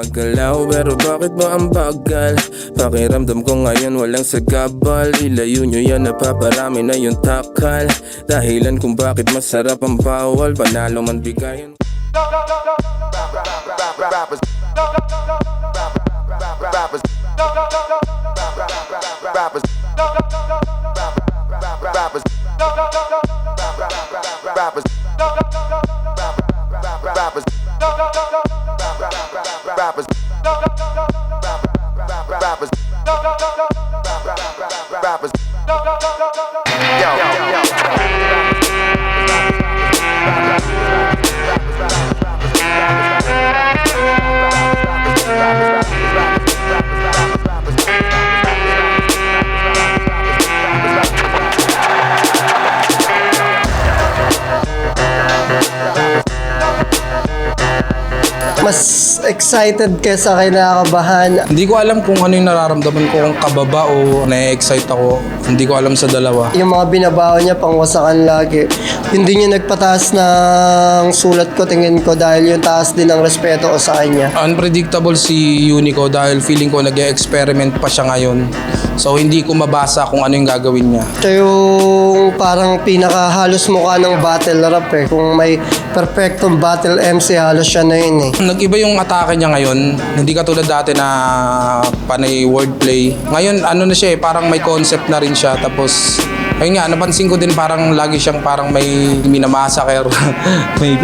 gumagalaw, pero bakit ba ang bagal? Pakiramdam ko ngayon walang sagabal. Ilayo nyo yan, napaparami na yung takal. Dahilan kung bakit masarap ang bawal. Panalo man bigayan. Mas excited kaysa kinakabahan. Hindi ko alam kung ano yung nararamdaman ko, kung kababa o na-excite ako. Hindi ko alam sa dalawa. Yung mga binabawa niya, pangwasakan lagi. Hindi niya nagpataas ng sulat ko, tingin ko, dahil yung taas din ng respeto ko sa kanya. Unpredictable si Unico dahil feeling ko nag-experiment pa siya ngayon. So hindi ko mabasa kung ano yung gagawin niya. Siya yung parang pinakahalos mukha ng battle rap eh. Kung may perfectong battle MC, halos siya na yun eh. Nag-iba yung atake niya ngayon. Hindi katulad dati na panay wordplay. Ngayon ano na siya eh, parang may concept na rin siya. Tapos ayun nga, napansin ko din parang lagi siyang parang may minamassacre. may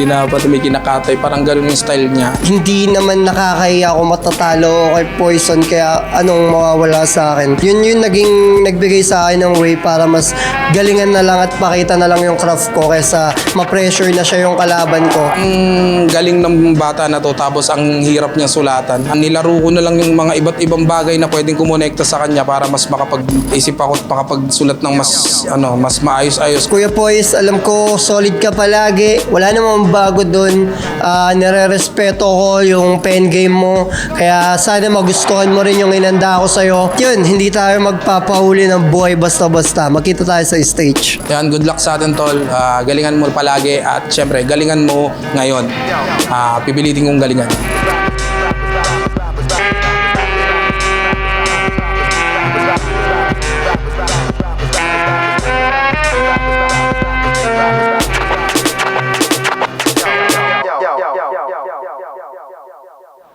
kinakatay. Parang ganun yung style niya. Hindi naman nakakahiya ako matatalo kay Poison, kaya anong mawawala sa akin. Yun yung nagbigay sa akin ng way para mas galingan na lang at pakita na lang yung craft ko kaysa ma-pressure na siya yung kalaban ko. Ang galing ng bata na to, tapos ang hirap niya sulatan. Nilaro ko na lang yung mga iba't ibang bagay na pwedeng kumonekta sa kanya para mas makapag-isip ako at makapagsulat ng mas maayos-ayos. Kuya Pois, alam ko solid ka palagi. Wala namang bago dun. Nire-respeto ko yung pen game mo. Kaya sana magustuhan mo rin yung inanda ko sa'yo. Yun, hindi tayo magpapahuli ng buhay basta-basta. Makita tayo sa stage. Yan, good luck sa atin, tol. Galingan mo palagi at syempre, galingan mo ngayon. Pipilitin kong galingan.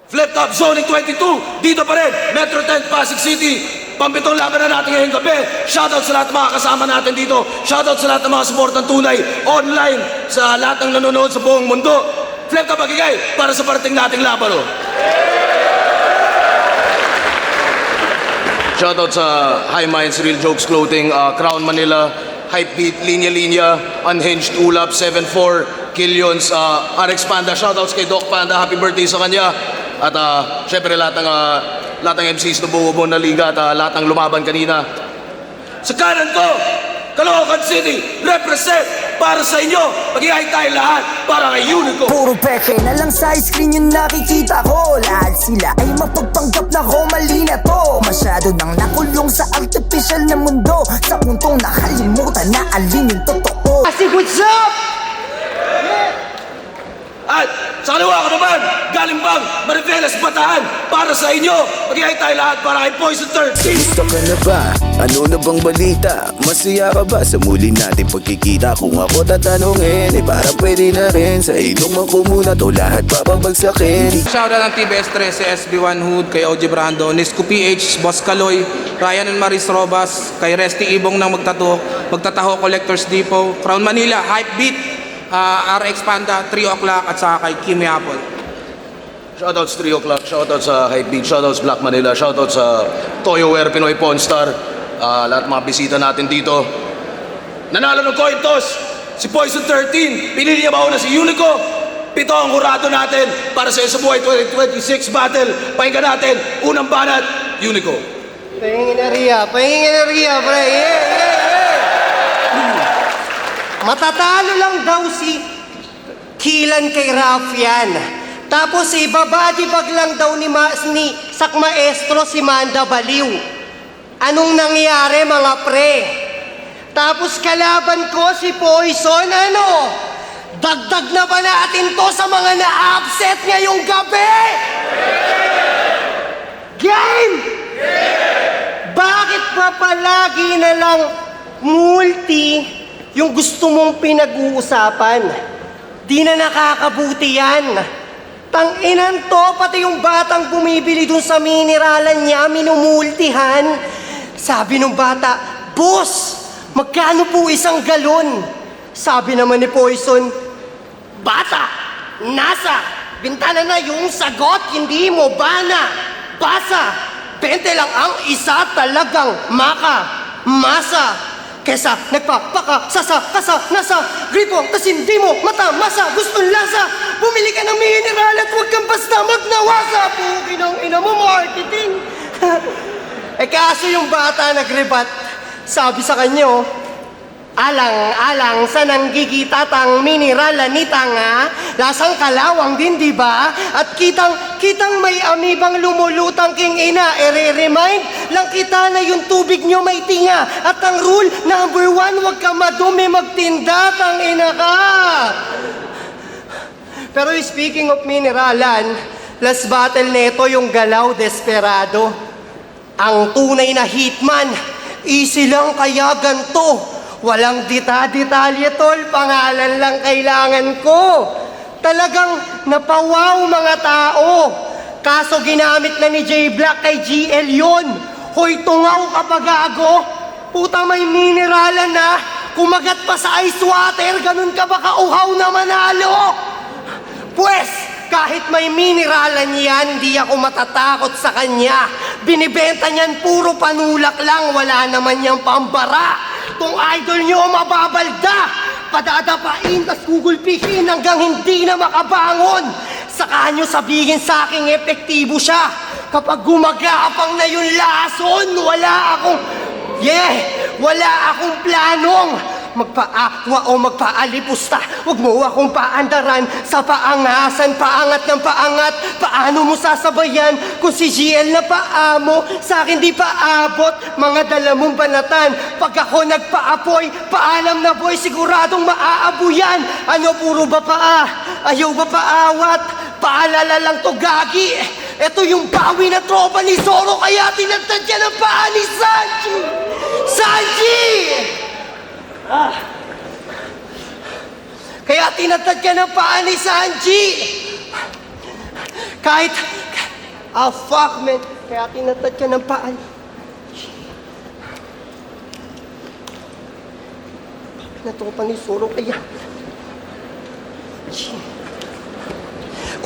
Flip Top Zoning 22, dito pa rin, Metro 10, Pasig City. Pampitong laban na natin ngayong gabi. Shoutout sa lahat ng mga kasama natin dito. Shoutout sa lahat ng mga supportang tunay online, sa lahat ng nanonood sa buong mundo. Flip Top Magigay para sa parating nating laban. Shoutout sa High Minds, Real Jokes Clothing, Crown Manila, Hypebeat, Linya Linya, Unhinged, Ulap, 7-4, Killions, RX Panda. Shoutouts kay Doc Panda, happy birthday sa kanya. At syempre lahat ng MCs na buo na liga at lahat ng lumaban kanina. Sa kanan ko, Caloocan City, represent para sa inyo. Mag-ihay tayo lahat para kay Unico. Puro peke na lang sa screen yung nakikita ko. Lahat sila ay mapagpanggap na ko, mali na to. Masyado nang nakulong sa artificial na mundo, sa puntong nakalimutan na alin yung totoo. Pasig, what's up? At sa kaliwa ko naman, galing bang Mariveles Bataan para sa inyo. Mag-ihay tayo lahat para kay Poison 13. Gusto ka na ba? Ano na bang balita? Masaya ka ba sa muli natin pagkikita? Kung ako tatanungin, parang pwede na rin. Sa ilong man ko muna to lahat papabagsakin. Shoutout ng TBS 13, SB1 Hood, kay OG Brando, Nisco PH, Boss Kaloy, Ryan and Maris Robas, kay Resty Ibong ng Magtataho Collectors Depot, Crown Manila, Hypebeat, RX Panda, 3 o'clock at saka kay Kimi Apple. Shoutouts 3 o'clock, shoutouts sa Hypebeat, shoutouts Black Manila, shoutouts sa Toyoware Pinoy Pawn Star, lahat mga bisita natin dito. Nanalo ng coin toss, si Poison 13, pinili niya ba una si Unico? 7 ang hurado natin para sa buhay 2026 battle. Pakinggan natin, unang banat, Unico. Pahingin na Ria, pre. Yeah. Matatalo lang daw si Kilan kay Rafian. Tapos ibabadibag lang daw ni Sak Maestro si Manda Baliw. Anong nangyari mga pre? Tapos kalaban ko si Poison, dagdag na ba natin to sa mga na-upset ngayong gabi? Game! Bakit pa palagi na lang multi yung gusto mong pinag-uusapan? Di na nakakabuti yan. Tang-inan to, pati yung batang bumibili dun sa mineralan niya, minumultihan. Sabi nung bata, Boss, magkano po isang galon? Sabi naman ni Poison, Bata, nasa bintana na yung sagot, hindi mo bana. Basa, 20 lang ang isa, talagang masa. Kesa nagpapaka, kasa, nasa, gripo, tas hindi mo mata, masa, gustong lasa. Bumili ka ng mineral at huwag kang basta magnawasa. Pukin ang ina mo, marketing. Kaso yung bata nagrebat, sabi sa kanya, alang-alang sa nanggigita mineral ni tanga, lasang kalawang din, di ba? At kitang may amibang lumulutang king ina, remind lang kita na yung tubig nyo may tinga. At ang rule number 1, huwag ka madumi magtinda, tang ina ka. Pero speaking of mineralan, last battle neto yung Galaw Desperado. Ang tunay na hitman, easy lang kaya ganto. Walang detalye tol, pangalan lang kailangan ko. Talagang napawaw mga tao. Kaso ginamit na ni J Black kay GL yun. Hoy tungaw kapag gago. Puta may mineralan na. Kumagat pa sa ice water, ganun ka ba kauhaw na manalo? Pwes, kahit may mineralan yan, hindi ako matatakot sa kanya. Binibenta niyan puro panulak lang, wala naman niyang pambara. Kung idol niyo mababalda, padadapain, tas gugulpihin hanggang hindi na makabangon. Saka niyo sabihin sa aking epektibo siya. Kapag gumagapang na yung lason, wala akong planong magpa-aqua o magpa-alipusta. Huwag mo akong paandaran sa paangasan, paangat ng paangat. Paano mo sasabayan kung si GL na paamo sa akin di paabot? Mga dala mong banatan. Pag ako nagpaapoy, paalam na boy, siguradong maaabo yan. Ano puro ba paa? Ayaw ba paawat? Paalala lang to gagi. Ito yung bawi na tropa ni Zoro, kaya tinagtad niya ng paa ni Sanji! Sanji! Kaya tinatad ka ng paa ni Sanji. Fuck man. Kaya tinatad ka ng paa ni tropa ni Zoro, kaya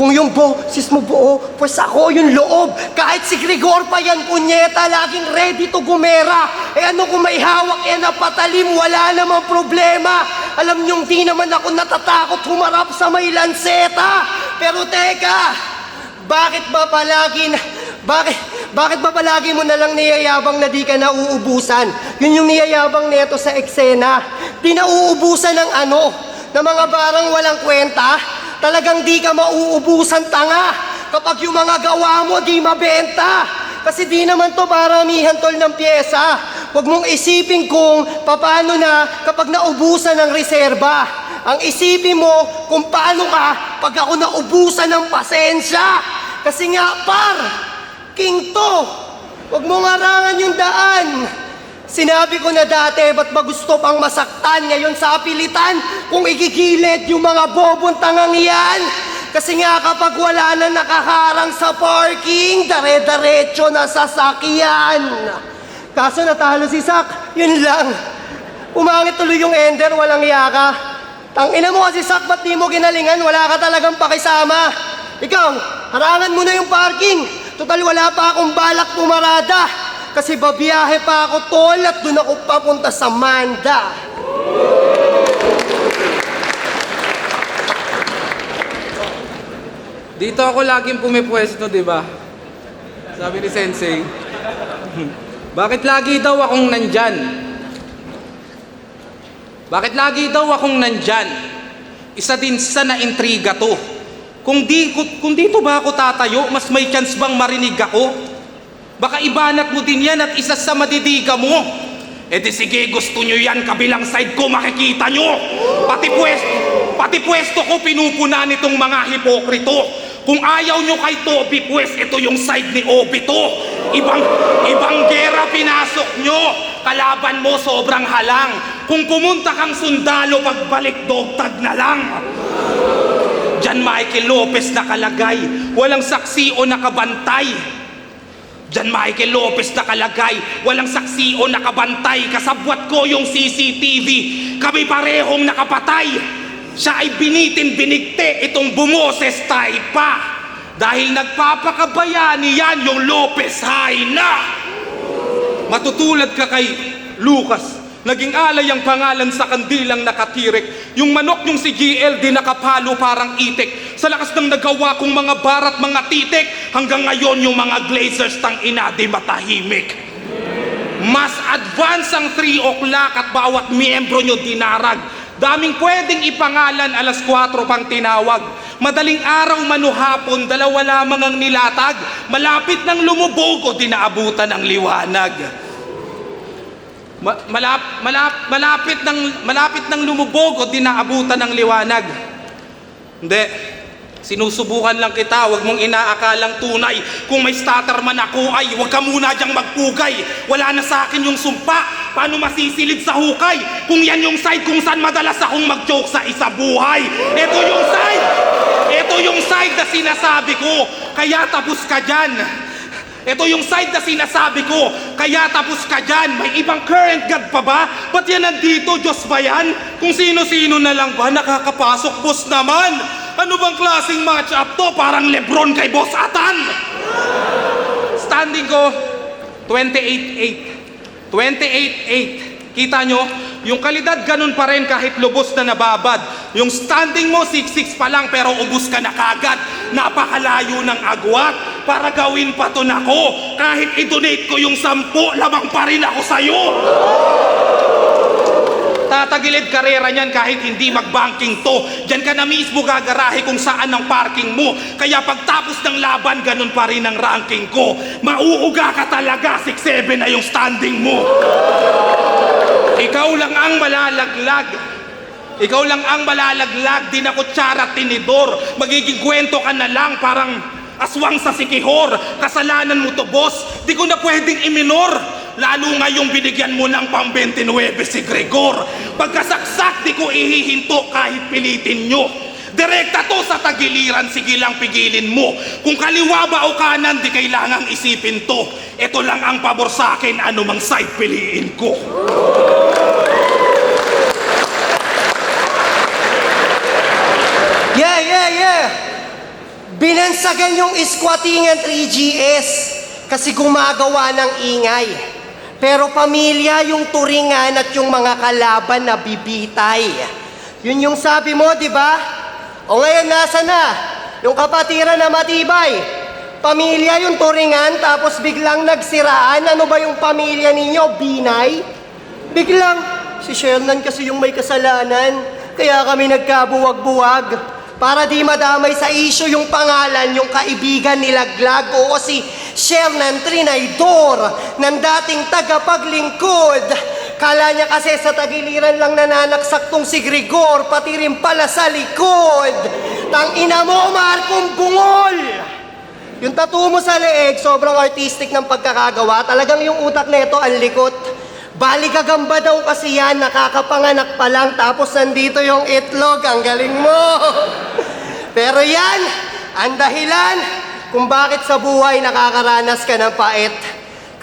kung yung boses mo buo, pues ako yung loob. Kahit si Grigor pa yan, punyeta, laging ready to gumera. Ano kung may hawak yan na patalim, wala namang problema. Alam niyong di naman ako natatakot humarap sa may lanseta. Pero teka, bakit ba palagi mo nalang niyayabang na di ka nauubusan? Yun yung niyayabang neto sa eksena. Di nauubusan ng ng mga barang walang kwenta. Talagang di ka mauubusan tanga kapag yung mga gawa mo di mabenta. Kasi di naman to paramihan tol ng pyesa. Huwag mong isipin kung paano na kapag naubusan ng reserba. Ang isipin mo kung paano ka pag ako naubusan ng pasensya. Kasi nga king to. Huwag mong arangan yung daan. Sinabi ko na dati, ba't ba gusto pang masaktan ngayon sa apilitan kung igigilid yung mga bobong tangang yan? Kasi nga kapag wala na nakaharang sa parking, dare-daretso na sasakyan. Kaso natalo si Sak, yun lang. Umangit tuloy yung ender, walang yaka. Tangina mo kasi Sak, ba't di mo ginalingan? Wala ka talagang pakisama. Ikaw, harangan mo na yung parking. Total wala pa akong balak pumarada. Kasi babiyahe pa ako tol at doon ako papunta sa Manda. Dito ako laging pumipwesto, di ba? Sabi ni Sensei. Bakit lagi daw akong nandyan? Bakit lagi daw akong nandyan? Isa din sa naintriga to. Kung dito ba ako tatayo, mas may chance bang marinig ako? Baka ibanat mo din yan at isa sa madidiga mo. E di sige, gusto nyo yan, kabilang side ko makikita nyo. Pati pwesto ko pinupuna nitong mga hipokrito. Kung ayaw nyo kay Toby, pues ito yung side ni Obito. Ibang gera pinasok nyo. Kalaban mo sobrang halang. Kung pumunta kang sundalo, pagbalik dogtag na lang. Jan Michael Lopez nakalagay, walang saksi o nakabantay. Jan Michael Lopez nakalagay, walang saksi o nakabantay. Kasabwat ko yung CCTV, kami parehong nakapatay. Siya ay binigte, itong bumoses tayo pa. Dahil nagpapakabayani yan yung Lopez Haina. Matutulad ka kay Lucas, naging alay ang pangalan sa kandilang nakatirik. Yung manok yung si GL di nakapalo parang itik. Sa lakas ng nagawa kong mga barat, mga titik, hanggang ngayon yung mga Glazers tang ina di matahimik. Mas advance ang 3 o'clock at bawat miyembro nyo dinarag. Daming pwedeng ipangalan, alas 4 pang tinawag. Madaling araw manuhapon, dalawa lamang ang nilatag. Malapit ng lumubog o dinaabutan ng liwanag. Malapit ng lumubog o dinaabutan ng liwanag. Hindi. Sinusubukan lang kita, wag mong inaakalang tunay. Kung may stutter man ako ay wag ka muna diyang magpugay. Wala na sa akin yung sumpa, paano masisilid sa hukay? Kung yan yung side kung saan madalas akong mag-joke sa isa buhay. Ito yung side na sinasabi ko, kaya tapos ka dyan. Ito yung side na sinasabi ko, kaya tapos ka dyan. May ibang current god pa ba? Ba't yan nandito? Diyos ba yan? Kung sino-sino na lang ba nakakapasok, boss naman? Ano bang klaseng match-up to? Parang Lebron kay Boss Atan. Standing ko, 28-8. 28-8. Kita nyo? Yung kalidad ganun pa rin kahit lubos na nababad. Yung standing mo 6-6 pa lang pero ubus ka na kagad. Napakalayo ng agwat. Para gawin pa to nako. Kahit i-donate ko yung 10, lamang pa rin ako sa'yo. Tatagilid karera niyan kahit hindi mag-banking to. Diyan ka na mismo gagarahe kung saan ang parking mo. Kaya pagtapos ng laban, ganun pa rin ang ranking ko. Mauuga ka talaga, 6-7 na yung standing mo. Ikaw lang ang malalaglag. Ikaw lang ang malalaglag. Di na kutsara at tinidor. Magiging kwento ka na lang parang aswang sa sikihor. Kasalanan mo to, boss. Di ko na pwedeng iminor. Lalo ngayong binigyan mo ng pang 29 si Gregor. Pagkasaksak, di ko ihihinto kahit pilitin nyo. Direkta to sa tagiliran, sige lang pigilin mo. Kung kaliwa ba o kanan, di kailangang isipin to. Ito lang ang pabor sa akin, anumang side piliin ko. Yeah. Binansagan yung squatting 3GS kasi gumagawa ng ingay. Pero pamilya yung turingan at yung mga kalaban na bibitay. Yun yung sabi mo, di ba? O ngayon, nasa na? Yung kapatiran na matibay. Pamilya yung turingan, tapos biglang nagsiraan. Ano ba yung pamilya ninyo? Binay? Biglang, si Shernan kasi yung may kasalanan. Kaya kami nagkabuwag-buwag. Para di madamay sa issue yung pangalan, yung kaibigan nilaglag. Oo, si Shernan Trinaydor, ng dating tagapaglingkod. Kala niya kasi sa tagiliran lang nananaksak tong si Gregor, pati rin pala sa likod. Tang ina mo, Markong Bungol! Yung tattoo mo sa leeg, sobrang artistic ng pagkakagawa. Talagang yung utak nito ang likot. Bali gagamba daw kasi yan, nakakapanganak pa lang, tapos nandito yung itlog, ang galing mo. Pero yan, ang dahilan kung bakit sa buhay nakakaranas ka ng pait.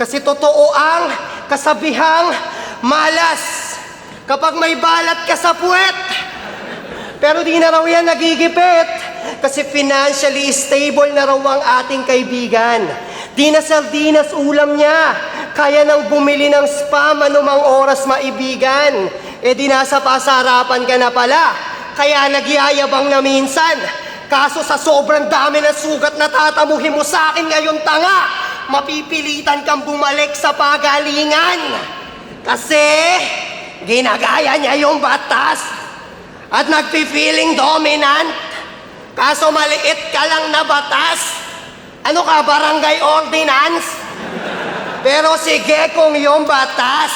Kasi totoo ang kasabihang malas kapag may balat ka sa puwet. Pero di na raw yan nagigipit kasi financially stable na raw ang ating kaibigan. Di na sardinas ulam niya. Kaya nang bumili ng spam anumang oras maibigan. E di nasa pasarapan ka na pala. Kaya nagyayabang na minsan. Kaso sa sobrang dami na sugat na tatamuhin mo sa akin ngayon tanga, mapipilitan kang bumalik sa pagalingan. Kasi ginagaya niya yung batas at nagpi-feeling dominant. Kaso maliit ka lang na batas. Ano ka, barangay ordinance? Pero sige kung yung batas,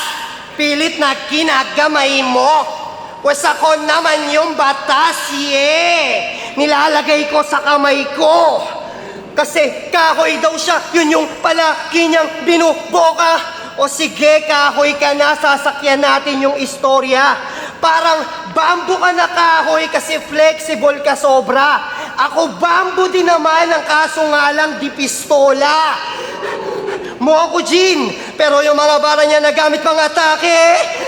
pilit na kinagamay mo. Pues ako naman yung batas, Nilalagay ko sa kamay ko. Kasi kahoy daw siya, yun yung palagi niyang binuboka. O sige, kahoy ka na, sasakyan natin yung istorya. Parang bambo ka na kahoy kasi flexible ka sobra. Ako bambo din naman, ang kaso nga lang di pistola. Mokujin, pero yung mga bara niya nagamit mga atake,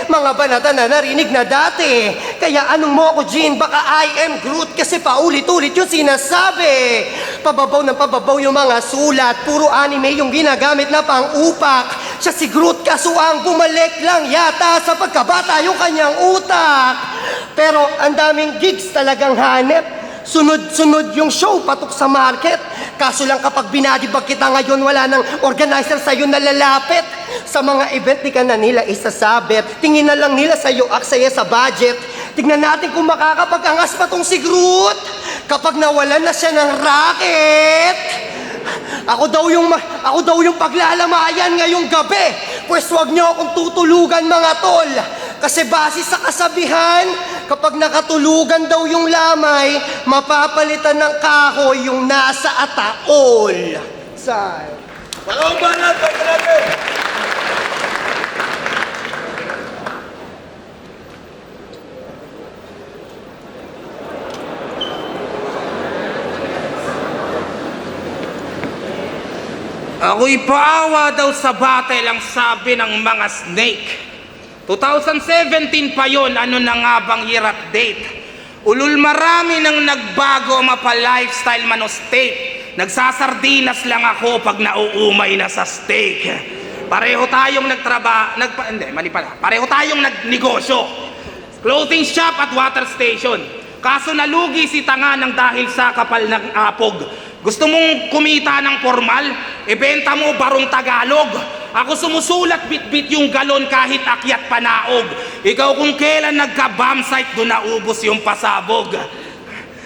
mga banata na narinig na dati. Kaya anong Mokujin, baka I am Groot kasi paulit-ulit yung sinasabi. Pababaw ng pababaw yung mga sulat, puro anime yung ginagamit na pang-upak. Siya si Groot kaso ang bumalik lang yata sa pagkabata yung kanyang utak. Pero ang daming gigs talagang hanep. Sunod-sunod yung show, patok sa market. Kaso lang kapag binadibag kita ngayon, wala nang organizer sa'yo na lalapit. Sa mga event, di ka na nila isasabit. Tingin na lang nila sa'yo, aksaya sa budget. Tignan natin kung makakapag-angas pa tong si Groot. Kapag nawalan na siya ng racket. Ako daw yung paglalamayan ngayong gabi. Pwes wag niyo akong tutulugan mga tol. Kasi base sa kasabihan, kapag nakatulugan daw yung lamay, mapapalitan ng kahoy yung nasa ataol. Saan? Walang banat, natin! Ako'y paawa daw sa battle ang sabi ng mga snake. 2017 pa yon, ano na nga bang year update? Ulul marami nang nagbago mapa-lifestyle man o state. Nagsasardinas lang ako pag nauumay na sa steak. Pareho tayong Pareho tayong nagnegosyo. Clothing shop at water station. Kaso nalugi si tanga ng dahil sa kapal ng apog. Gusto mong kumita ng formal? Ibenta mo barong Tagalog. Ako sumusulat bit-bit yung galon kahit akyat panaog. Ikaw kung kailan nagka-bomb site doon naubos yung pasabog.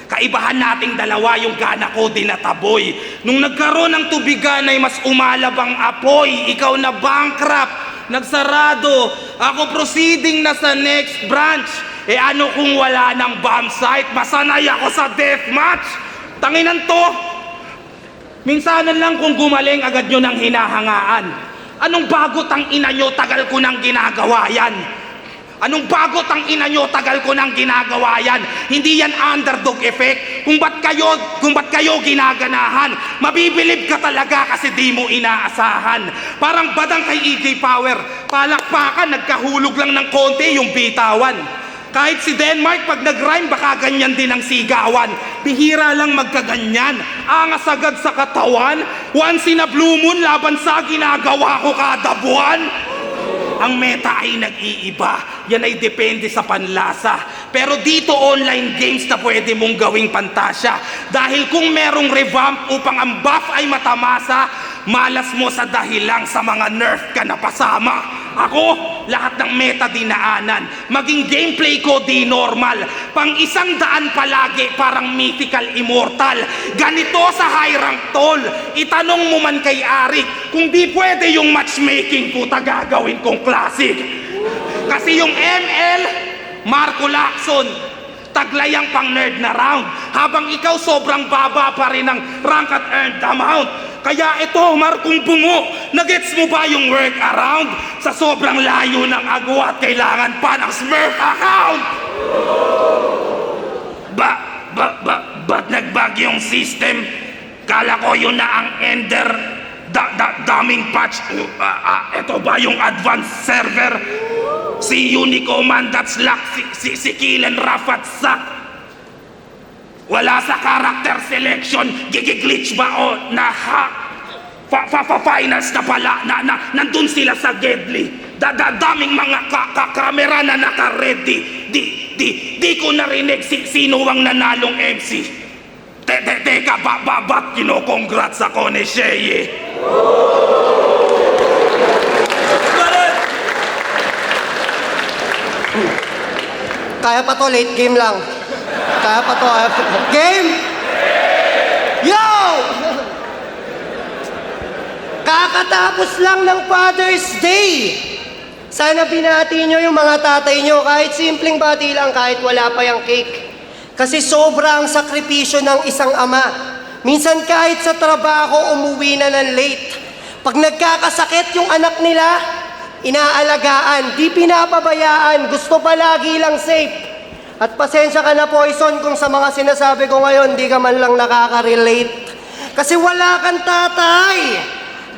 Kaibahan nating dalawa yung gana ko dinataboy. Nung nagkaroon ng tubigan ay mas umalabang apoy. Ikaw na bankrupt, nagsarado. Ako proceeding na sa next branch. Ano kung wala ng bomb site? Masanay ako sa deathmatch. Tanginan to. Minsanan lang kung gumaling agad nyo ng hinahangaan. Anong bago tang ina nyo, tagal ko nang ginagawa yan. Anong bago tang ina nyo, tagal ko nang ginagawa yan. Hindi yan underdog effect. Kung ba't kayo ginaganahan, mabibilib ka talaga kasi di mo inaasahan. Parang badang kay EJ Power, palakpakan, nagkahulog lang ng konti yung bitawan. Kahit si Denmark pag nag-rhyme baka ganyan din ang sigawan. Bihira lang magkaganyan, angas agad sa katawan. Once in a blue moon laban sa ginagawa ko kada buwan. Ang meta ay nag-iiba, yan ay depende sa panlasa. Pero dito online games na pwede mong gawing pantasya. Dahil kung merong revamp upang ang buff ay matamasa, malas mo sa dahilang sa mga nerf ka na pasama. Ako, lahat ng meta dinaanan. Maging gameplay ko di normal. Pang 100 palagi parang mythical immortal. Ganito sa high rank tol. Itanong mo man kay Arik, kung di pwede yung matchmaking puta gagawin kong classic. Kasi yung ML, Marco Lacson, taglayang pang nerd na round. Habang ikaw sobrang baba pa rin ng rank at earned amount. Kaya ito, Markong Bungo, nagets mo ba yung workaround? Sa sobrang layo ng agwat, kailangan pa ng Smurf account! Ba't nagbag yung system? Kala ko yun na ang ender. Daming patch. Ito ba yung advanced server? Si Unicommand, that's luck. Si Killen Rafat Sak. Wala sa character selection, gigiglitch ba o na-hack? Finals na pala, nandun sila sa Gedli. Daming mga kamera na naka-ready. Di ko narinig sino ang nanalong MC. Teka, ba't kino-congrats ako ni Sheye? Kaya pa to, late game lang. Kaya pa to, game! Yo! Kakatapos lang ng Father's Day. Sana binati nyo yung mga tatay nyo, kahit simpleng bati lang, kahit wala pa yung cake. Kasi sobrang sakripisyo ng isang ama. Minsan kahit sa trabaho, umuwi na ng late. Pag nagkakasakit yung anak nila, inaalagaan, di pinapabayaan, gusto palagi lang safe. At pasensya ka na, Poison, kung sa mga sinasabi ko ngayon, di ka man lang nakaka-relate. Kasi wala kang tatay.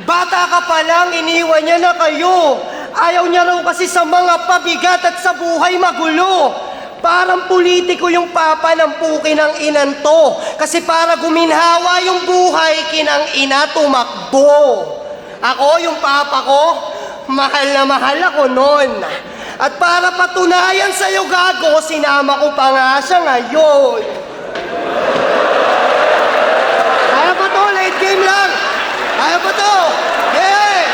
Bata ka pa lang, iniwan niya na kayo. Ayaw niya raw kasi sa mga pabigat at sa buhay magulo. Parang politiko yung papa ng puki ng inanto. Kasi para guminhawa yung buhay, kinang ina tumakbo. Ako, yung papa ko, mahal na mahal ako nun. At para patunayan sa'yo, gago, sinama ko pa nga siya ngayon. Kaya pa to, late game lang. Kaya pa to. Yeah!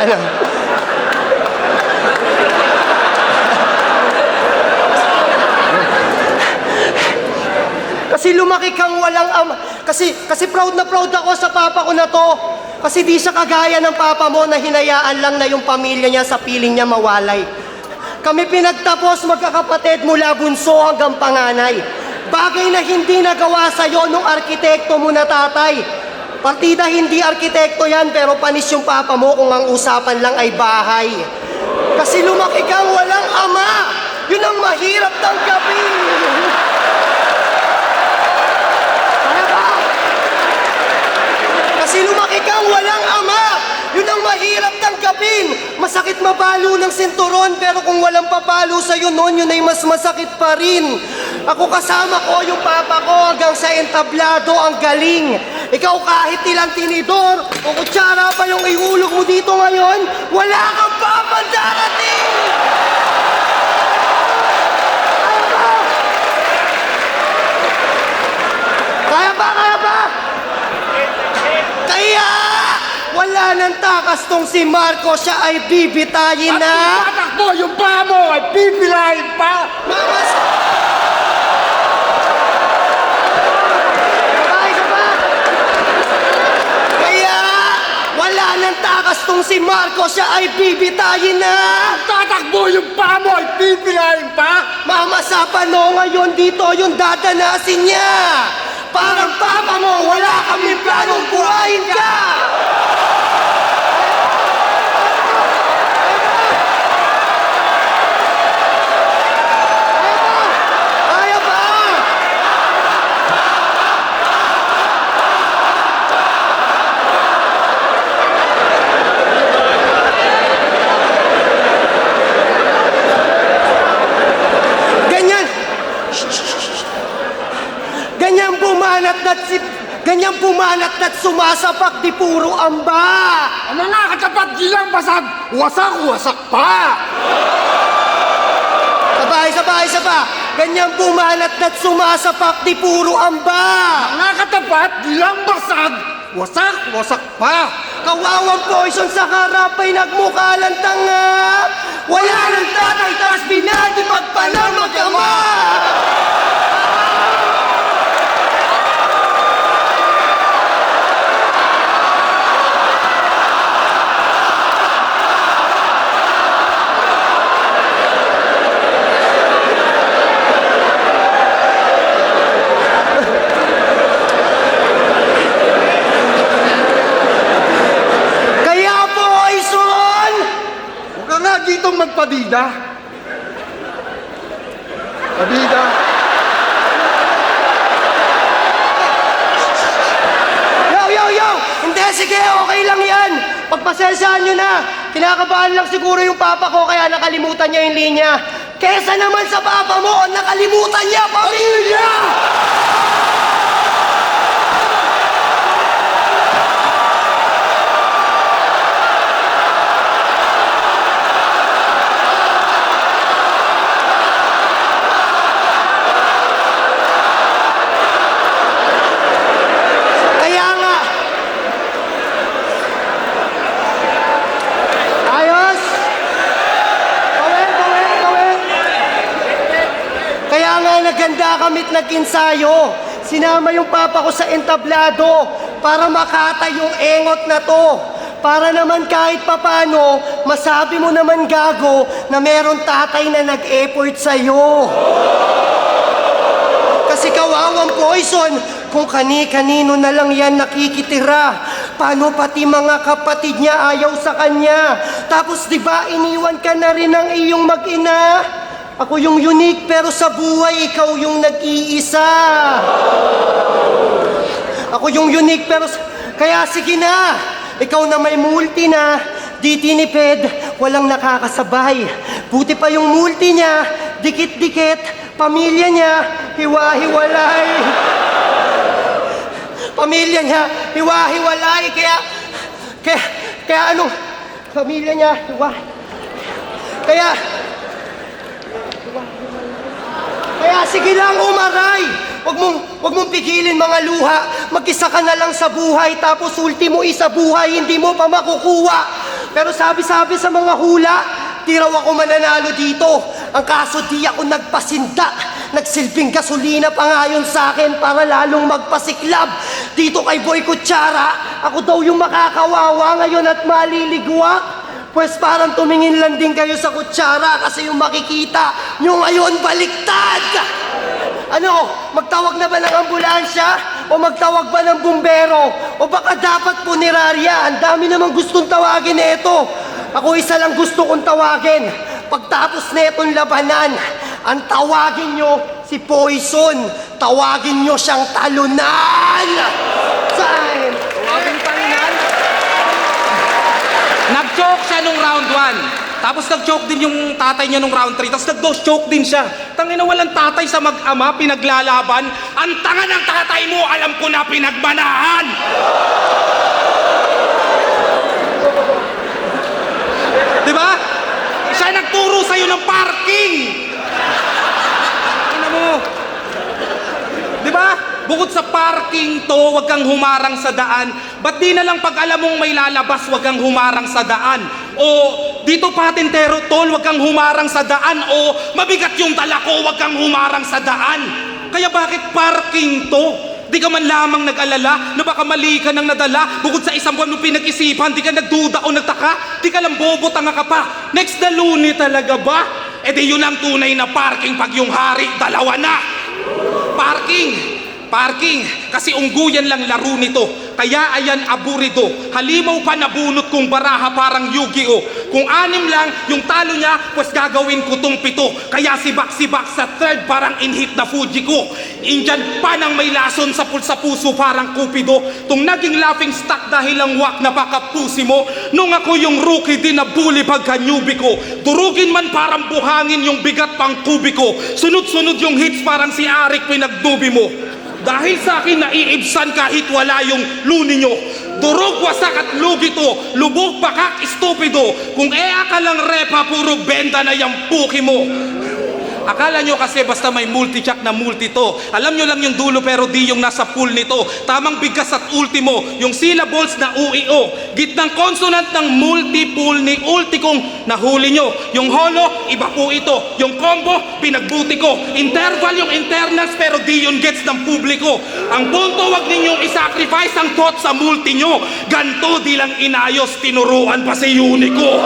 Ano? Kasi lumaki kang walang ama. Kasi proud na proud ako sa papa ko na to. Kasi di siya kagaya ng papa mo na hinayaan lang na yung pamilya niya sa piling niya mawalay. Kami pinagtapos magkakapatid mula bunso hanggang panganay. Bagay na hindi nagawa sa'yo nung arkitekto mo na tatay. Partida hindi arkitekto yan, pero panis yung papa mo kung ang usapan lang ay bahay. Kasi lumaki kang walang ama. Yun ang mahirap tanggapin. Kaya ba? Kasi lumaki kang walang ama. Yun ang mahirap tanggapin. Masakit mabalo ng sinturon, pero kung walang papalo sa'yo noon, yun ay mas masakit pa rin. Ako kasama ko yung papa ko hanggang sa entablado ang galing. Ikaw kahit ilang tinidor o kutsara pa yung ihulog mo dito ngayon, wala kang papang darating! Kaya ba? Kaya ba? Kaya! Wala nang takas tong si Marco, siya ay bibitayin na. At tatakbo yung paa mo ay pipilahin pa. Mamas! Sabay! Kaya wala nang takas tong si Marco, siya ay bibitayin na. Tatakbo yung paa mo ay pipilahin pa. Mama, sa pano ngayon dito yung dadanasin niya. Parang papa mo, wala kami planong buhayin ka. Kaya ba? Ganyan. Ganyan pumanat sumasapak di puro amba. Ang mga katapat di lang basag, wasak pa. Sabay. Ganyan pumanat sumasapak di puro amba. Ang mga katapat di lang basag, wasak pa. Kawawang Poison sa harap ay nagmukha lang tanga. Wala nang tatay, tas binadipag pa ng mag-ama. Kaya Poison! Huwag ka nga ditong magpabida. Pabida. Yo! Hindi, sige, okay lang yan. Pagpasensyahan nyo na. Kinakabahan lang siguro yung papa ko kaya nakalimutan niya yung linya. Kesa naman sa papa mo, nakalimutan niya pamilya! Kaya nga, ayos! Kawin! Kaya nga naganda kami't nag-insayo. Sinama yung papa ko sa entablado para makata yung engot na to. Para naman kahit papano, masabi mo naman gago na meron tatay na nag-effort sa'yo. Kasi kawawang Poison, kung kani-kanino na lang yan nakikitira. Paano pati mga kapatid niya ayaw sa kanya? Tapos di ba iniwan ka na rin ng iyong mag-ina? Ako yung unique pero sa buhay ikaw yung nag-iisa. Ako yung unique pero kaya sige na. Ikaw na may multi na, di tinipid, walang nakakasabay. Buti pa yung multi niya, dikit-dikit, pamilya niya, hiwa-hiwalay. Pamilya niya, hiwa-hiwalay, kaya ano, pamilya niya, kaya sige lang umaray. Wag mong pigilin mga luha. Mag-isa ka na lang sa buhay, tapos ultimo isa buhay, hindi mo pa makukuha. Pero sabi-sabi sa mga hula, di raw ako mananalo dito. Ang kaso di ako nagpasinda. Nagsilbing gasolina pa nga yun sa akin para lalong magpasiklab. Dito kay Boy Kutsara, ako daw yung makakawawa ngayon at maliligwak. Pues parang tumingin lang din kayo sa kutsara kasi yung makikita nyo ngayon baliktad! Ano, magtawag na ba ng ambulansya? O magtawag ba ng bumbero? O baka dapat punerarya? Ang dami namang gustong tawagin ito. Ako isa lang gusto kong tawagin. Pagtapos na itong labanan, ang tawagin nyo si Poison. Tawagin nyo siyang talunan! Saan? Tawagin talunan? Nag-choke siya nung round 1. Tapos nag-choke din yung tatay niya nung round 3. Tapos nag-choke din siya. Tangina, walang tatay sa mag-ama, pinaglalaban. Ang tanga ng tatay mo, alam ko na pinagmanahan! Diba? Siya nagturo sa'yo ng parking! Ina mo. Diba? Bukod sa parking to, wag kang humarang sa daan. Ba't di na lang pag alam mong may lalabas, wag kang humarang sa daan? O dito patintero tol, wag kang humarang sa daan. O mabigat yung dala ko, wag kang humarang sa daan. Kaya bakit parking to? Di ka man lamang nag-alala na baka mali ka nang nadala. Bukod sa isang buwan mo pinag-isipan, di ka nagduda o nagtaka. Di ka lang bobo, tanga ka pa. Next na luni talaga ba? E di yun ang tunay na parking pag yung hari, dalawa na. Parking, kasi ungguyan lang laro nito. Kaya ayan aburido. Halimaw pa nabunot kong baraha parang Yu-Gi-Oh. Kung 6 lang yung talo niya, pues gagawin ko tong 7. Kaya sibak-sibak sa third parang inhit na Fuji ko. Indyan pa nang may lason sa puso parang Cupido. Tung naging laughing stock dahil ang wak napakapusi mo. Nung ako yung rookie din na bully pagka newbie ko. Durugin man parang buhangin yung bigat pang kubiko. Sunod-sunod yung hits parang si Arik pinagdubi mo. Dahil sa akin naiibsan kahit wala yung luni nyo. Durog, wasak at lugi to. Lubog, bakak, estupido. Kung ka lang repa, puro benda na yung puki mo. Akala nyo kasi basta may multi-check na multi to. Alam nyo lang yung dulo pero di yung nasa pool nito. Tamang bigas at ultimo, yung syllables na UEO. Gitnang consonant ng multi-pool ni ulti kong nahuli nyo. Yung holo, iba po ito. Yung combo, pinagbuti ko. Interval yung internals pero di yun gets ng publiko. Ang punto, wag ninyong isacrifice ang thought sa multi nyo. Ganto di lang inayos, tinuruan pa si Unico.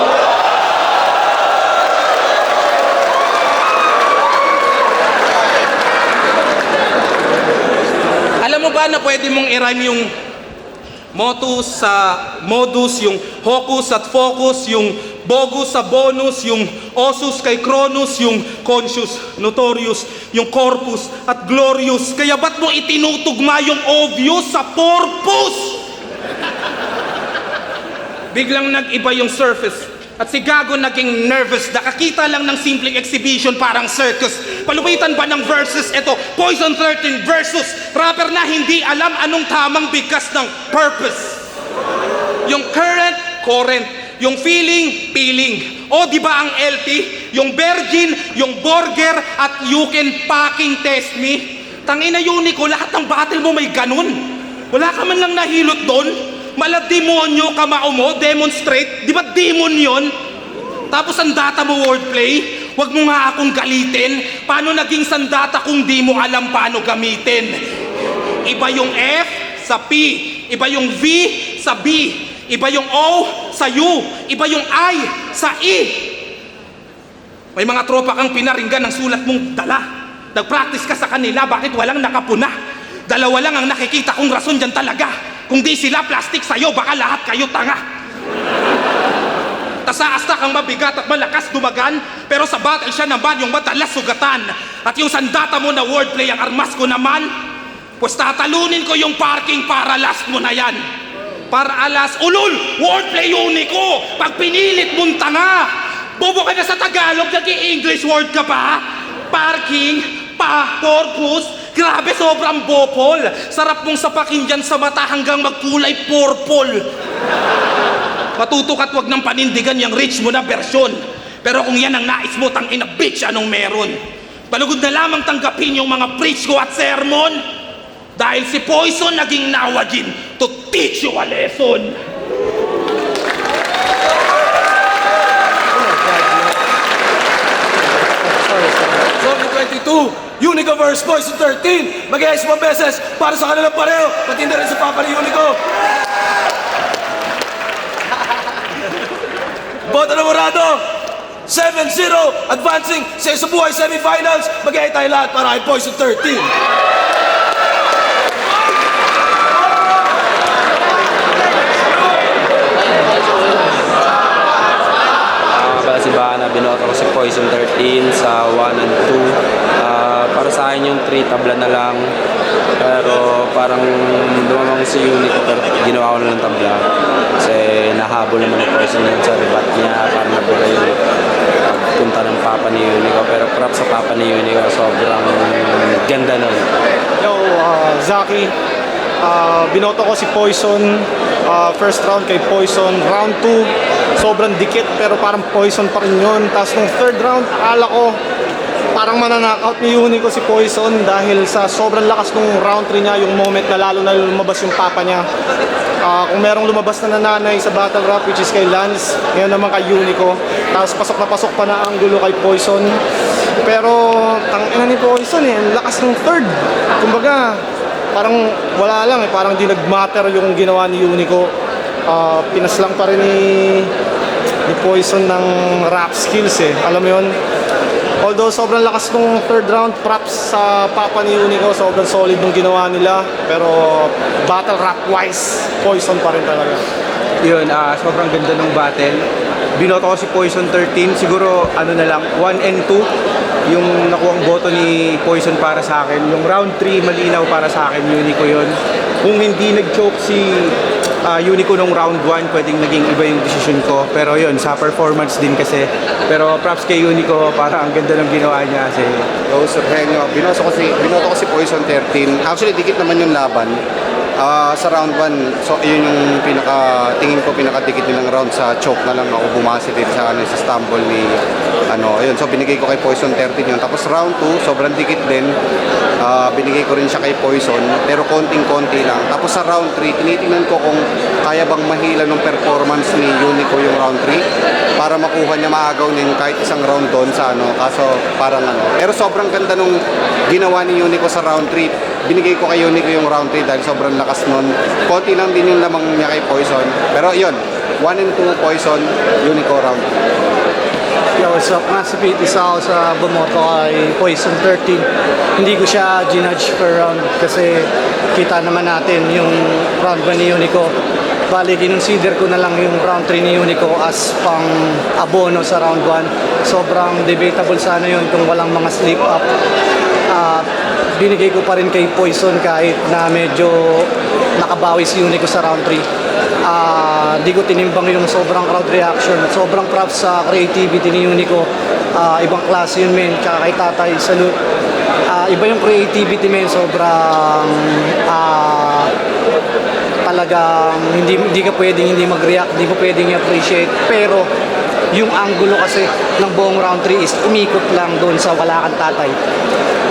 Alam mo ba na pwede mong i-rhyme yung motus sa modus, yung hocus at focus, yung bogus sa bonus, yung osus kay Cronus, yung conscious, notorious, yung corpus at glorious. Kaya ba't mo itinutugma yung obvious sa purpose? Biglang nag-iba yung surface. At si Gago naging nervous. Nakakita lang ng simpleng exhibition parang circus. Palupitan ba ng verses? Ito, Poison 13 versus rapper na hindi alam anong tamang bigkas ng purpose. Yung current. Yung feeling. O di ba ang LT? Yung virgin, yung burger, at you can fucking test me. Tangina Unico, lahat ng battle mo may ganun. Wala ka man lang nahilot doon. Mala demonyo kamao mo, demonstrate. Di ba demon yon? Tapos ang data mo wordplay, wag mo nga akong galitin. Paano naging sandata kung di mo alam paano gamitin? Iba yung F sa P, iba yung V sa B. Iba yung O sa U. Iba yung I sa E. May mga tropa kang pinaringgan ng sulat mong dala. Nag-practice ka sa kanila, bakit walang nakapuna? Dalawa lang ang nakikita kong rason dyan talaga. Kung di sila plastic sa'yo, baka lahat kayo tanga. Tasaasta kang mabigat at malakas dumagan, pero sa battle siya naman yung madalas sugatan. At yung sandata mo na wordplay ang armas ko naman, pues tatalunin ko yung parking para last mo na yan. Para alas, ulul, wordplay uniko, pag pinilit mong tanga. Bobo ka na sa Tagalog, nag-i-English word ka pa? Parking, pa, purpose, grabe sobrang bopol. Sarap mong sapakin dyan sa mata hanggang magkulay purple. Matutok at wag ng panindigan yung rich mo na versyon. Pero kung yan ang nais mo, tangina bitch, anong meron? Balugod na lamang tanggapin yung mga preach ko at sermon. Dahil si Poison naging nawajin to teach you a lesson. Zombie 22, Unico vs. Poison 13. Mag-iayos mo beses para sa kanilang pareho. Pati na rin sa papa ni Unico. Boto na Morado, 7-0, advancing sa isa buhay semifinals. Mag-iayos tayo lahat para kay Poison 13. Pala si Bana, binoto ko si Poison 13 sa 1 and 2. Para sa akin yung 3 tabla na lang. Pero parang dumamang si Unico pero ginawa ko na ng tabla. Kasi nahabol naman ni Poison yun sa rebat niya. Parang nabula yung punta ng papa ni Unico. Pero props sa papa ni Unico, sobrang ganda nun. Yo, Zaki, binoto ko si Poison, first round kay Poison, round 2 sobrang dikit pero parang Poison pa rin yun. Tapos nung third round, akala ko parang mananakaut ni Unico si Poison dahil sa sobrang lakas nung round 3 niya, yung moment na lalo na lumabas yung papa niya. Kung merong lumabas na nananay sa battle rap which is kay Lance, ngayon naman kay Unico. Tapos pasok pa na ang gulo kay Poison. Pero tangina ni Poison ang lakas ng third. Kumbaga, parang wala lang parang di nag-matter yung ginawa ni Unico. Pinaslang pa rin ni Poison ng rap skills alam mo yun. Although sobrang lakas nung third round, props sa papa ni Unico, sobrang solid nung ginawa nila. Pero battle rap wise, Poison pa rin talaga. Yun, sobrang ganda ng battle. Binoto ko si Poison 13, siguro ano na lang, 1 and 2 yung nakuhang boto ni Poison para sa akin. Yung round 3 malinaw para sa akin, Unico yun. Kung hindi nag-choke si Unico nung round 1, pwedeng naging iba yung decision ko. Pero yun, sa performance din kasi. Pero props kay Unico, para ang ganda ng ginawa niya kasi. So, Sir Henyo, binoto ko si Poison 13. Actually, dikit naman yung laban. Sa round 1, so yun yung tingin ko pinakadikit nilang round. Sa choke na lang ako bumase din sa stumble ni ayun, so binigay ko kay Poison 13 yun. Tapos round 2 sobrang dikit din, binigay ko rin siya kay Poison pero konting-konti lang. Tapos sa round 3 tinitingnan ko kung kaya bang mahila ng performance ni Unico yung round 3 para makuha niya, maagaw niya yung kahit isang round doon sa kaso parang pero sobrang ganda nung ginawa ni Unico sa round 3. Binigay ko kay Unico yung round 3 dahil sobrang lakas nun. Konti lang din yung lamang niya kay Poison. Pero yun, 1 and 2 Poison, Unico round. Yo, what's up? Nasa Pitis ako sa bumoto kay Poison 13. Hindi ko siya ginudge per round kasi kita naman natin yung round 1 ni Unico. Bali, kinonsider ko na lang yung round 3 ni Unico as pang abono sa round 1. Sobrang debatable sana yun kung walang mga slip up. Binigay ko pa rin kay Poison kahit na medyo nakabawi si Unico sa round 3. Di ko tinimbang yung sobrang crowd reaction. Sobrang props sa creativity ni Unico. Ibang klase yun, men. Tsaka kay Tatay, salute. Iba yung creativity, men. Sobrang talagang hindi ka pwedeng hindi mag-react, hindi mo pwedeng i-appreciate. Pero yung angulo kasi ng buong round 3 is umikot lang doon sa wala kang tatay.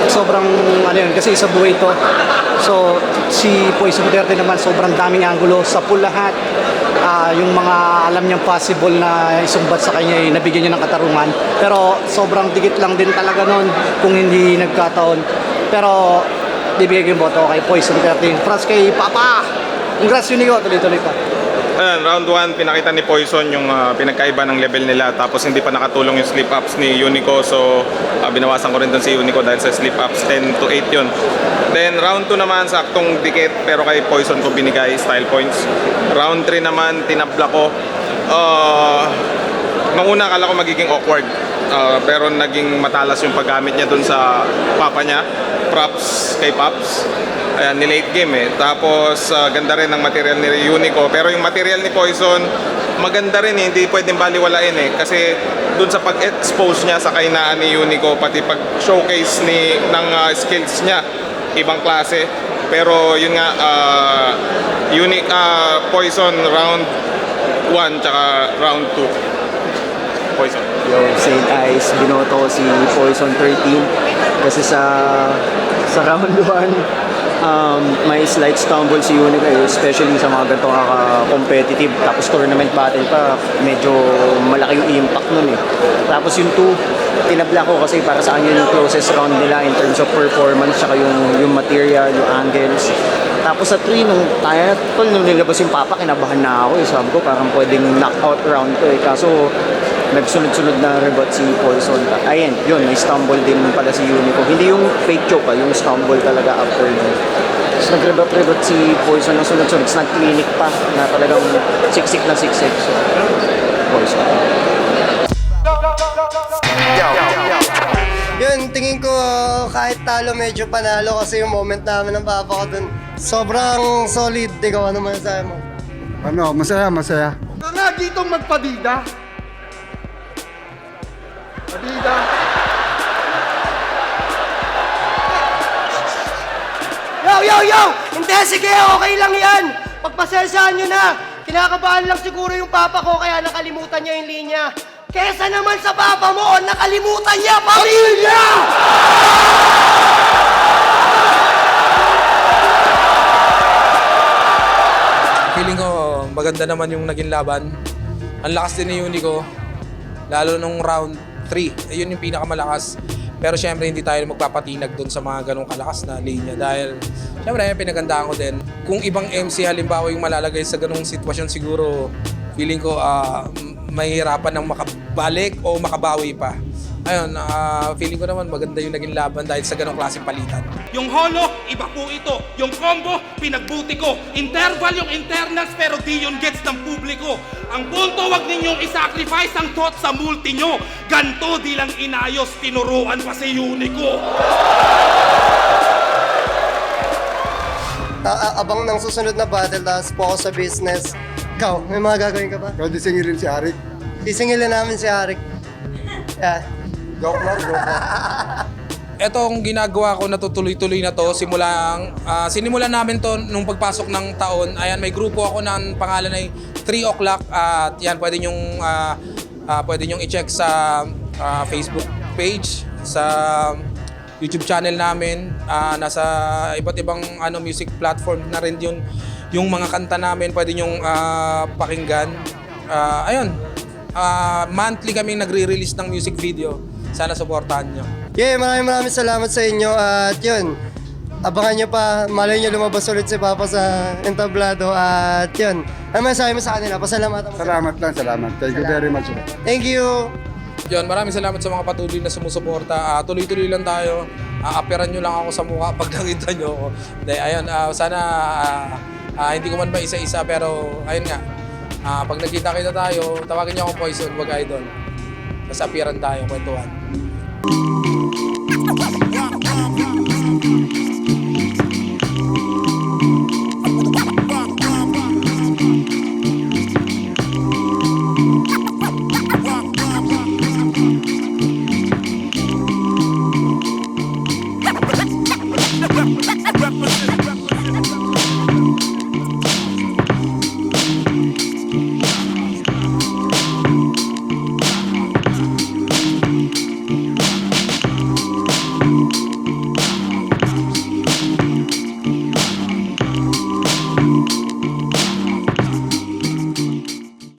Sobrang yun, kasi isa buhay ito. So si Poison 13 naman sobrang daming angulo sa pool lahat. Yung mga alam niyang possible na isumbat sa kanya nabigyan niya ng katarungan. Pero sobrang dikit lang din talaga nun kung hindi nagkataon. Pero bibigay ko yung boto kay Poison 13. Props kay Papa! Congrats, Unico, tuloy-tuloy pa. Ayan, round 1, pinakita ni Poison yung pinagkaiba ng level nila. Tapos hindi pa nakatulong yung slip-ups ni Unico. So, binawasan ko rin doon si Unico dahil sa slip-ups, 10 to 8 yun. Then, round 2 naman, saktong dikit. Pero kay Poison ko binigay style points. Round 3 naman, tinabla ko. Nung una, akala ko magiging awkward. Pero naging matalas yung paggamit niya doon sa papa niya. Props kay Pops. Ayan, ni-late game eh. Tapos, ganda rin ang material ni Unico. Pero yung material ni Poison, maganda rin eh. Hindi pwedeng baliwalain eh. Kasi dun sa pag-expose niya sa kainaan ni Unico, pati pag-showcase ng skills niya, ibang klase. Pero yun nga, Poison round 1 tsaka round 2. Poison. Yo, St. Ice, binoto ko si Poison 13 kasi sa round 1 may slight stumble si Unico, especially sa mga ganito competitive tapos tournament battle pa, medyo malaki yung impact nun eh. Tapos yung 2, tinabla ko kasi para sa kanya yung closest round nila in terms of performance tsaka yung material, yung angles. Tapos sa 3, nung nilabas yung papa, kinabahan na ako eh. Sabi ko parang pwedeng knockout round to eh. Kaso nagsunod-sunod na rebut si Poison. Ayun, yun, may stumble din pala si Unico. Hindi yung fake choke yung stumble talaga after yun. Tapos nag-rebut si Poison ng sunod-sunod. Tapos nag-clinic pa na talagang siksik na siksik. So, Poison. Yun, tingin ko kahit talo medyo panalo kasi yung moment namin ng papa ko dun. Sobrang solid. Ikaw, ano masasabi mo? Ano, masaya. Ito nga dito magpadida. Padida. Yo! Hindi, sige, okay lang yan. Pagpasensyahan nyo na. Kinakabahan lang siguro yung papa ko kaya nakalimutan niya yung linya. Kesa naman sa papa mo, nakalimutan niya pamilya! Feeling ko maganda naman yung naging laban. Ang lakas din ni Unico, lalo nung round 3. Ayun yung pinakamalakas. Pero syempre hindi tayo magpapatinag doon sa mga ganong kalakas na linya dahil syempre pinagandaan ko din. Kung ibang MC halimbawa yung malalagay sa ganong sitwasyon siguro feeling ko mahihirapan ng makabalik o makabawi pa. Ayun, feeling ko naman maganda yung naging laban dahil sa ganong klaseng palitan. Yung holo, iba po ito. Yung combo, pinagbuti ko. Interval yung internals pero di yun gets ng publiko. Ang punto, wag ninyong isacrifice ang thought sa multi nyo. Ganto di lang inayos, tinuruan pa si Unico. Abang ng susunod na battle, tapos focus sa business. Ikaw, may mga gagawin ka ba? Pwede singilin si Arik. Sisingilin namin si Arik. Yeah. Joke lang. Etong ginagawa ko na tuloy-tuloy na to, sinimulan namin to nung pagpasok ng taon. Ayan, may grupo ako ng pangalan ay 3 o'clock at yan, pwede nyong i-check sa Facebook page, sa YouTube channel namin. Nasa iba't ibang music platform na rin yun. Yung mga kanta namin, pwede nyong pakinggan. Ayun, monthly kami nagre-release ng music video. Sana supportahan nyo. Yeah, maraming salamat sa inyo at yun, abangan nyo pa, malay nyo lumabas ulit si Papa sa entablado at yun, ano masasabi mo sa kanila? Pasalamatan mo. Salamat. Thank you very much. Thank you! Yun, maraming salamat sa mga patuloy na sumusuporta. Tuloy-tuloy lang tayo. Aperan nyo lang ako sa mukha pag nakita nyo ako. Ayun, sana hindi ko man ba isa-isa pero ayun nga, pag nagkita-kita tayo, tawagin nyo akong Poison, wag idol. Tapos apiran tayo, kwentuhan.